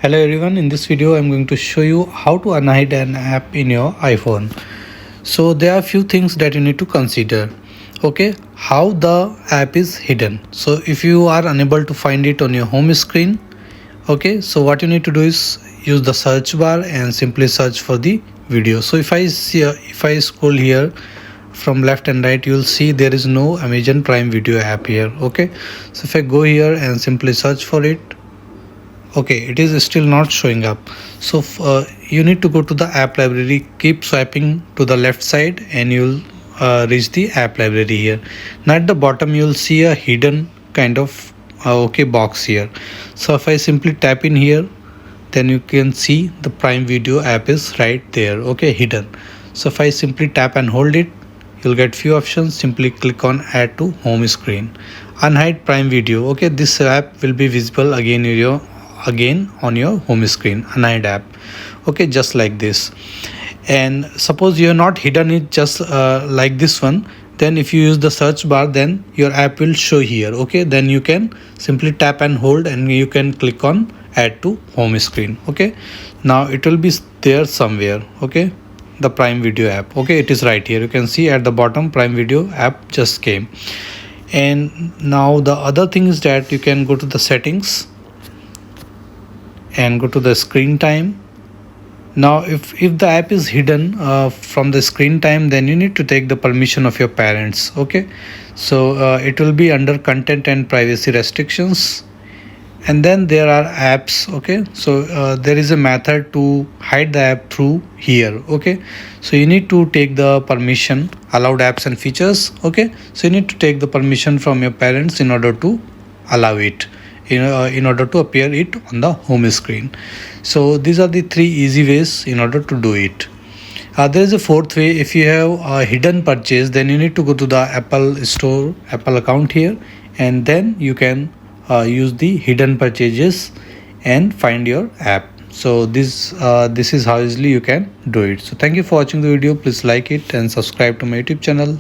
Hello everyone, in this video I'm going to show you how to unhide an app in your iPhone. So there are a few things that you need to consider. Okay, how the app is hidden. So if you are unable to find it on your home screen, okay, so what you need to do is use the search bar and simply search for the video. So if I scroll here from left and right, you'll see there is no Amazon Prime Video app here. Okay, so if I go here and simply search for it, okay, it is still not showing up. So you need to go to the app library, keep swiping to the left side and you'll reach the app library here. Now at the bottom you'll see a hidden kind of okay box here. So if I simply tap in here, then you can see the Prime Video app is right there, okay, hidden. So if I simply tap and hold it, you'll get few options. Simply click on add to home screen, unhide Prime Video. Okay, this app will be visible again on your home screen, unhide app. Okay, just like this. And suppose you are not hidden it just like this one, then if you use the search bar, then your app will show here. Okay, then you can simply tap and hold and you can click on add to home screen. Okay, now it will be there somewhere. Okay, the Prime Video app, okay, it is right here. You can see at the bottom Prime Video app just came. And now the other thing is that you can go to the settings and go to the screen time. Now if the app is hidden from the screen time, then you need to take the permission of your parents. Okay, so it will be under content and privacy restrictions, and then there are apps. Okay, so there is a method to hide the app through here. Okay, so you need to take the permission, allowed apps and features. Okay, so you need to take the permission from your parents in order to allow it, in order to appear it on the home screen. So these are the three easy ways in order to do it. There is a fourth way. If you have a hidden purchase, then you need to go to the Apple Store, Apple account here, and then you can use the hidden purchases and find your app. So this is how easily you can do it. So thank you for watching the video. Please like it and subscribe to my YouTube channel.